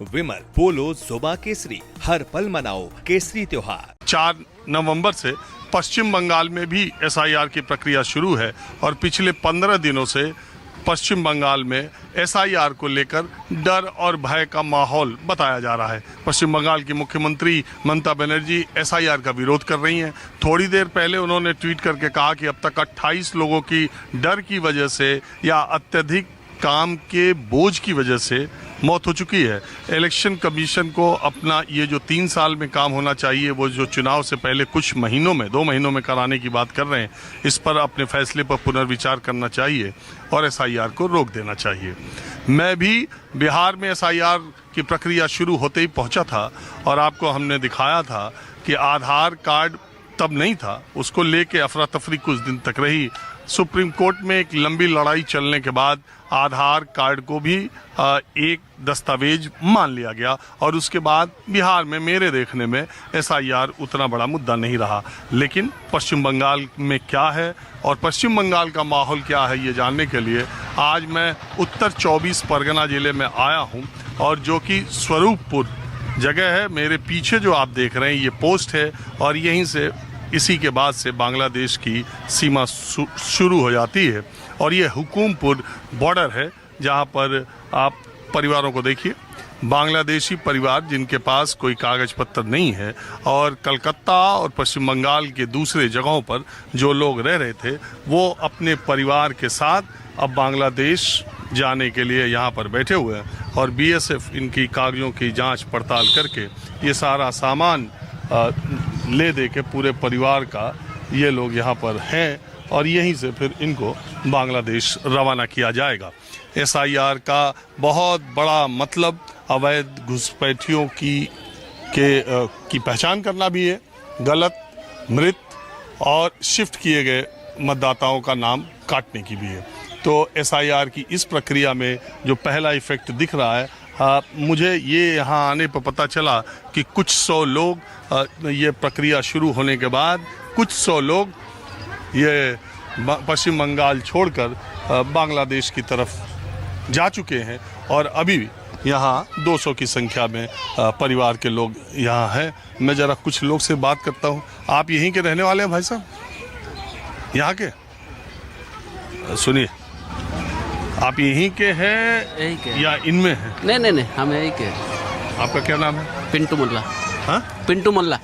विमल पोलो जोबा केसरी, हर पल मनाओ केसरी त्योहार। 4 नवंबर से पश्चिम बंगाल में भी एसआईआर की प्रक्रिया शुरू है और पिछले 15 दिनों से पश्चिम बंगाल में एसआईआर को लेकर डर और भय का माहौल बताया जा रहा है। पश्चिम बंगाल की मुख्यमंत्री ममता बनर्जी एसआईआर का विरोध कर रही हैं। थोड़ी देर पहले उन्होंने ट्वीट करके कहा कि अब तक 28 लोगों की डर की वजह से या अत्यधिक काम के बोझ की वजह से मौत हो चुकी है। इलेक्शन कमीशन को अपना ये जो 3 साल में काम होना चाहिए, वो जो चुनाव से पहले कुछ महीनों में 2 महीनों में कराने की बात कर रहे हैं, इस पर अपने फैसले पर पुनर्विचार करना चाहिए और एसआईआर को रोक देना चाहिए। मैं भी बिहार में एसआईआर की प्रक्रिया शुरू होते ही पहुंचा था और आपको हमने दिखाया था कि आधार कार्ड तब नहीं था, उसको लेके अफरा तफरी कुछ दिन तक रही। सुप्रीम कोर्ट में एक लंबी लड़ाई चलने के बाद आधार कार्ड को भी एक दस्तावेज मान लिया गया और उसके बाद बिहार में मेरे देखने में एसआईआर उतना बड़ा मुद्दा नहीं रहा। लेकिन पश्चिम बंगाल में क्या है और पश्चिम बंगाल का माहौल क्या है, ये जानने के लिए आज मैं उत्तर 24 परगना जिले में आया हूँ और जो कि स्वरूपपुर जगह है। मेरे पीछे जो आप देख रहे हैं ये पोस्ट है और यहीं से इसी के बाद से बांग्लादेश की सीमा शुरू हो जाती है और ये हुकुमपुर बॉर्डर है, जहाँ पर आप परिवारों को देखिए, बांग्लादेशी परिवार जिनके पास कोई कागज पत्र नहीं है और कलकत्ता और पश्चिम बंगाल के दूसरे जगहों पर जो लोग रह रहे थे वो अपने परिवार के साथ अब बांग्लादेश जाने के लिए यहाँ पर बैठे हुए हैं और बीएसएफ इनकी कागजों की जांच पड़ताल करके ये सारा सामान ले दे के पूरे परिवार का ये लोग यहाँ पर हैं और यहीं से फिर इनको बांग्लादेश रवाना किया जाएगा। एसआईआर का बहुत बड़ा मतलब अवैध घुसपैठियों की पहचान करना भी है, गलत, मृत और शिफ्ट किए गए मतदाताओं का नाम काटने की भी है। तो एसआईआर की इस प्रक्रिया में जो पहला इफेक्ट दिख रहा है, मुझे ये यहाँ आने पर पता चला कि कुछ 100 लोग ये प्रक्रिया शुरू होने के बाद कुछ 100 लोग ये पश्चिम बंगाल छोड़कर बांग्लादेश की तरफ जा चुके हैं और अभी यहाँ 200 की संख्या में परिवार के लोग यहाँ हैं। मैं ज़रा कुछ लोग से बात करता हूँ। आप यहीं के रहने वाले हैं भाई साहब, यहाँ के? सुनिए, आप यहीं के हैं? यहीं के या इनमें हैं? नहीं, हम यहीं के। आपका क्या नाम है? पिंटू मुल्ला। हाँ, पिंटू मुल्ला।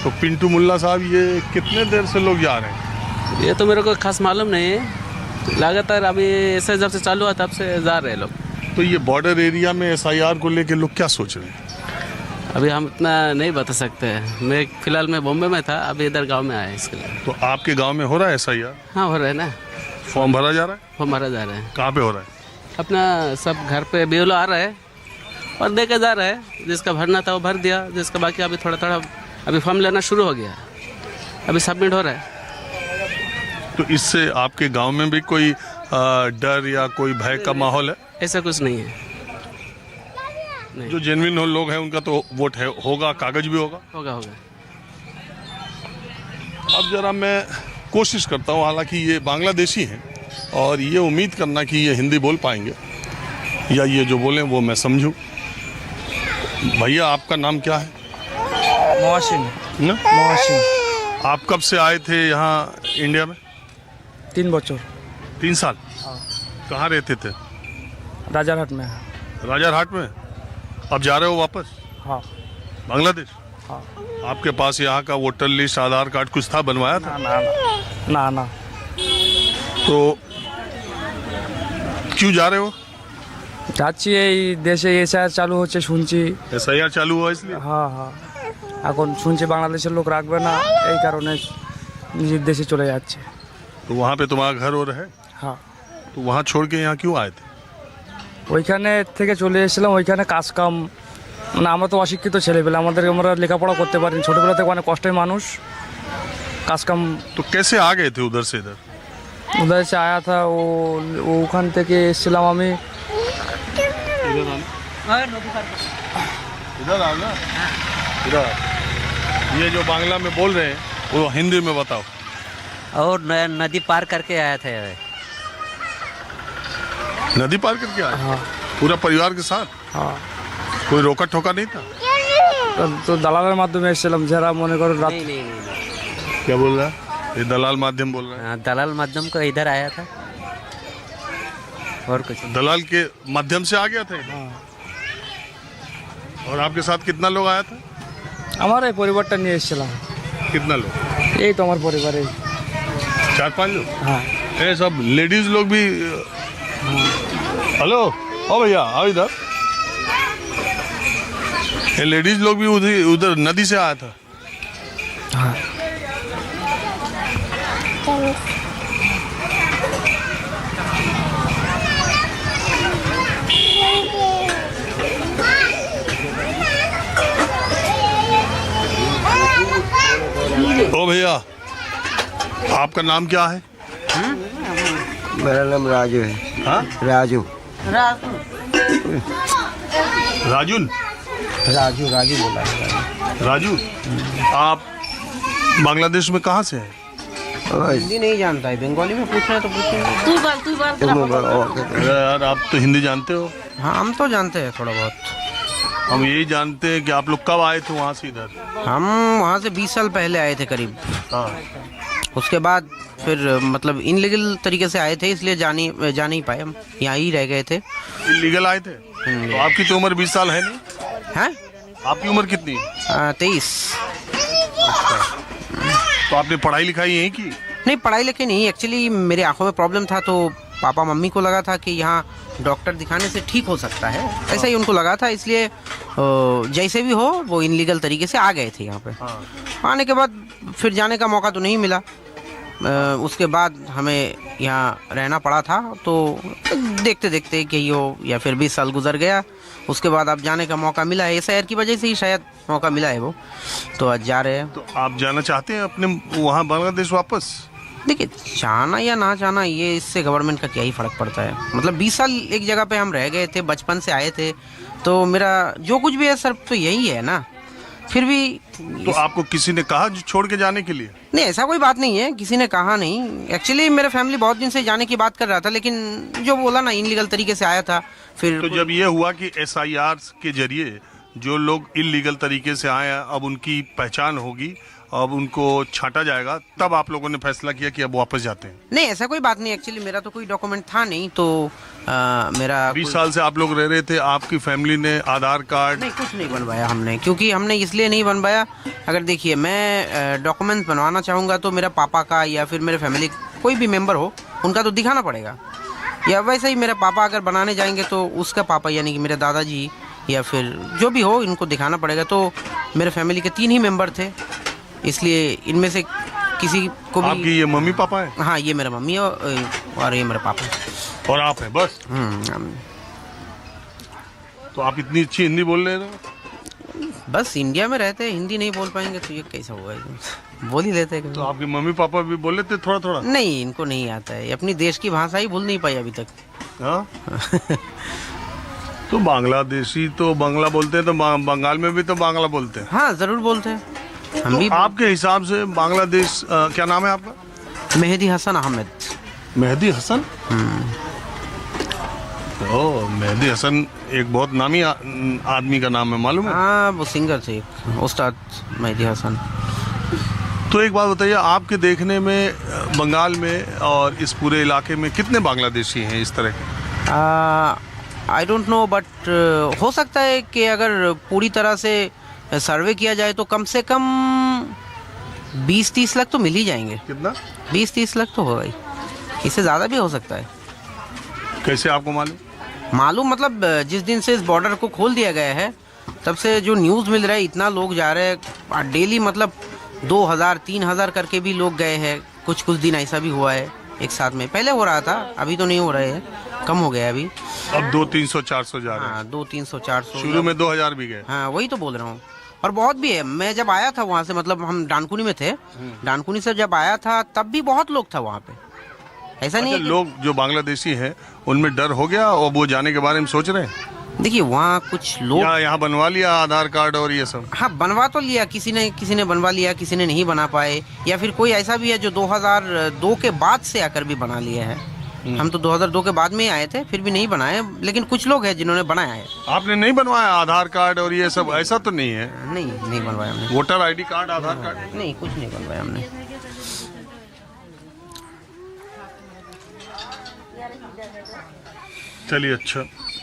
तो पिंटू मुल्ला साहब, ये कितने देर से लोग जा रहे हैं? ये तो मेरे को खास मालूम नहीं है, लगातार अभी ऐसे जब से चालू हुआ तब से जा रहे हैं लोग। तो ये बॉर्डर एरिया में एसआईआर को लेके लोग क्या सोच रहे हैं? अभी हम इतना नहीं बता सकते हैं। मैं फिलहाल मैं बॉम्बे में था, अभी इधर गांव में आया इसके लिए। तो आपके गांव में हो रहा है एसआईआर? हाँ, हो रहा है ना। फॉर्म भरा जा रहा है? फॉर्म भरा जा रहा है। कहाँ पे हो रहा है? अपना सब घर पे बीएलओ आ रहा है और दे के जा रहा है। जिसका भरना था वो भर दिया, जिसका बाकी अभी थोड़ा अभी फॉर्म लेना शुरू हो गया, अभी सबमिट हो रहा है। तो इससे आपके गांव में भी कोई डर या कोई भय का माहौल है? ऐसा कुछ नहीं है। नहीं। जो जेन्युइन लोग हैं उनका तो वोट है, होगा, कागज भी होगा? होगा। अब जरा मैं कोशिश करता हूँ, हालांकि ये बांग्लादेशी हैं और ये उम्मीद करना कि ये हिंदी बोल पाएंगे या ये जो बोलें वो मैं समझूं। भैया, आपका नाम क्या है? मोहसिन। आप कब से आए थे यहाँ इंडिया में? 3 बच्चों। 3 साल? कहाँ रहते थे? राजारहाट में। राजारहाट में? अब जा रहे हो वापस? हाँ। बांग्लादेश? हाँ। आपके पास यहाँ का वोटर लिस्ट, आधार कार्ड कुछ था, बनवाया था? ना। तो क्यों जा रहे हो? যাচ্ছি, এই দেশে এসআইআর চালু হচ্ছে শুনছি। एसआईआर चालू हुआ इसलिए? হ্যাঁ। এখন শুনছি বাংলাদেশের লোক রাখবে না, এই কারণে নিজের দেশে চলে যাচ্ছে। तो वहाँ पे तुम्हारा घर और है? হ্যাঁ। तो वहाँ छोड़ के यहाँ क्यों आए थे? ওইখানে থেকে চলে এসেছিলাম। ওইখানে কাজ কাম, মানে আমরা তো অশিক্ষিত ছেলেপেলে, আমরা লেখাপড়া করতে পারিনি। ছোটোবেলা থেকে অনেক কষ্টের মানুষ, কাজ কাম। तो कैसे आ गए थे उधर से इधर? उधर से आया था वो ওখান থেকে এসেছিলাম আমি। इधर आओ ना, इधर। ये जो बांग्ला में बोल रहे हैं वो हिंदी में बताओ। और नदी पार करके आया था। नदी पार करके आए? हाँ। पूरा परिवार के साथ? हाँ। कोई रोका ठोका नहीं था? তো দালালের মাধ্যমে এসেছিলাম, যারা মনে করো রাত नहीं नहीं नहीं क्या बोल रहा है? ये दलाल माध्यम बोल रहा हाँ, दलाल माध्यम का इधर आया था और कुछ है। दलाल के माध्यम से आ गया था इधर? और आपके साथ कितना लोग आया था? আমার এই পরিবারটা নিয়ে এসেছিলাম। कितना लोग? এই তো আমার পরিবারে। 4-5 लोग? হ্যাঁ ये सब लेडीज लोग भी। हेलो, ओ भैया आओ इधर। ये लेडीज लोग भी उधर नदी से आया था? হ্যাঁ ओ भैया, आपका नाम क्या है? मेरा नाम राजू है। हाँ, राजू राजून। राजू राजू बोला है। राजू, आप बांग्लादेश में कहाँ से हैं? हिंदी नहीं जानता है, बंगाली में पूछना है तो पूछेंगे। अरे यार, आप तो हिंदी जानते हो। हाँ हम तो जानते हैं थोड़ा बहुत। हम यही जानते हैं कि आप लोग कब आए थे वहाँ से इधर? हम वहाँ से 20 साल पहले आए थे करीब। हाँ, उसके बाद फिर मतलब इनलीगल तरीके से आए थे, इसलिए जा नहीं पाए, हम यहाँ ही रह गए थे। इलीगल आए थे? तो आपकी तो उम्र 20 साल है नहीं? हैं? आपकी उम्र कितनी है? 23। तो आपने पढ़ाई लिखाई यहीं की? नहीं पढ़ाई लिखाई नहीं, एक्चुअली मेरे आंखों में प्रॉब्लम था तो पापा मम्मी को लगा था कि यहाँ डॉक्टर दिखाने से ठीक हो सकता है, ऐसा ही उनको लगा था, इसलिए जैसे भी हो वो इनलीगल तरीके से आ गए थे यहाँ पे। आने के बाद फिर जाने का मौका तो नहीं मिला। उसके बाद हमें यहाँ रहना पड़ा था, तो देखते देखते कि हो या फिर 20 साल गुजर गया। उसके बाद अब जाने का मौका मिला है, एसआईआर की वजह से ही शायद मौका मिला है वो, तो आज जा रहे हैं। तो आप जाना चाहते हैं अपने वहाँ बांग्लादेश वापस? देखिए चाहना या ना चाहना ये इससे गवर्नमेंट का क्या ही फ़र्क पड़ता है। मतलब 20 साल एक जगह पे हम रह गए थे, बचपन से आए थे, तो मेरा जो कुछ भी है सर तो यही है ना। फिर भी तो आपको किसी ने कहा जो छोड़ के जाने के लिए? नहीं ऐसा कोई बात नहीं है, किसी ने कहा नहीं। एक्चुअली मेरे फैमिली बहुत दिन से जाने की बात कर रहा था, लेकिन जो बोला ना इनलीगल तरीके से आया था। फिर तो जब ये हुआ कि एसआईआर के जरिए जो लोग इलीगल तरीके से आए हैं अब उनकी पहचान होगी, अब उनको छांटा जाएगा, तब आप लोगों ने फैसला किया कि अब वापस जाते हैं? नहीं ऐसा कोई बात नहीं, एक्चुअली मेरा तो कोई डॉक्यूमेंट था नहीं, तो मेरा 20 साल से आप लोग रह रहे थे, आपकी फैमिली ने आधार कार्ड? नहीं कुछ नहीं बनवाया हमने, क्योंकि हमने इसलिए नहीं बनवाया। अगर देखिए मैं डॉक्यूमेंट बनवाना चाहूँगा तो मेरा पापा का या फिर मेरे फैमिली कोई भी मेम्बर हो उनका तो दिखाना पड़ेगा, या वैसे ही मेरे पापा अगर बनाने जाएंगे तो उसका पापा यानी कि मेरे दादाजी या फिर जो भी हो इनको दिखाना पड़ेगा। तो मेरे फैमिली के 3 ही मेंबर थे, इसलिए इनमें से किसी को भी। आपकी ये मम्मी पापा है? हाँ ये मेरा मम्मी और ये मेरे पापा और आप हैं बस? तो आप इतनी अच्छी हिंदी बोल रहे हो? बस इंडिया में रहते हैं, हिंदी नहीं बोल पाएंगे तो ये कैसा होगा? बोल ही लेते हैं। तो आपके मम्मी पापा भी बोल लेते थोड़ा थोड़ा? नहीं इनको नहीं आता है, अपनी देश की भाषा ही भूल नहीं पाई अभी तक। हाँ? तो बांग्लादेशी तो बांग्ला बोलते हैं, तो बंगाल में भी तो बांग्ला बोलते हैं। हाँ जरूर बोलते हैं हम तो भी। आपके हिसाब से बांग्लादेश क्या नाम है आपका? मेहदी हसन अहमद। मेहदी हसन? ओ मेहदी हसन एक बहुत नामी आदमी का नाम है, मालूम है? हाँ वो सिंगर थे उस्ताद मेहदी हसन। तो एक बात बताइए, आपके देखने में बंगाल में और इस पूरे इलाके में कितने बांग्लादेशी हैं इस तरह के? आई डोंट नो, बट हो सकता है कि अगर पूरी तरह से सर्वे किया जाए तो कम से कम 20-30 लाख तो मिल ही जाएंगे। कितना? 20-30 लाख तो होगा ही, इससे ज़्यादा भी हो सकता है। कैसे आपको मालूम? मालूम मतलब जिस दिन से इस बॉर्डर को खोल दिया गया है तब से जो न्यूज़ मिल रहा है, इतना लोग जा रहे हैं डेली, मतलब 2000-3000 करके भी लोग गए हैं। कुछ दिन ऐसा भी हुआ है एक साथ में, पहले हो रहा था, अभी तो नहीं हो रहा है, कम हो गया अभी। अब 200-300-400 जा रहे हैं? हाँ 200-300-400। शुरू में 2000 भी गए? हाँ वही तो बोल रहा हूँ, और बहुत भी है। मैं जब आया था वहाँ से, मतलब हम डानकुनी में थे, डानकुनी से जब आया था तब भी बहुत लोग था वहाँ पे, ऐसा नहीं है कि... लोग जो बांग्लादेशी हैं उनमें डर हो गया और वो जाने के बारे में सोच रहे हैं? देखिए वहाँ कुछ लोग यहाँ बनवा लिया आधार कार्ड और ये सब? हाँ बनवा तो लिया, किसी ने बनवा लिया, किसी ने नहीं बना पाए, या फिर कोई ऐसा भी है जो 2002 के बाद से आकर भी बना लिया है। हम तो 2002 के बाद में ही आए थे, फिर भी नहीं बनाए, लेकिन कुछ लोग हैं जिन्होंने बनाया है। आपने नहीं बनवाया आधार कार्ड और ये सब? ऐसा तो नहीं है? नहीं बनवाया हमने। वोटर आईडी कार्ड, आधार कार्ड नहीं, कुछ नहीं बनवाया हमने। चलिए, अच्छा।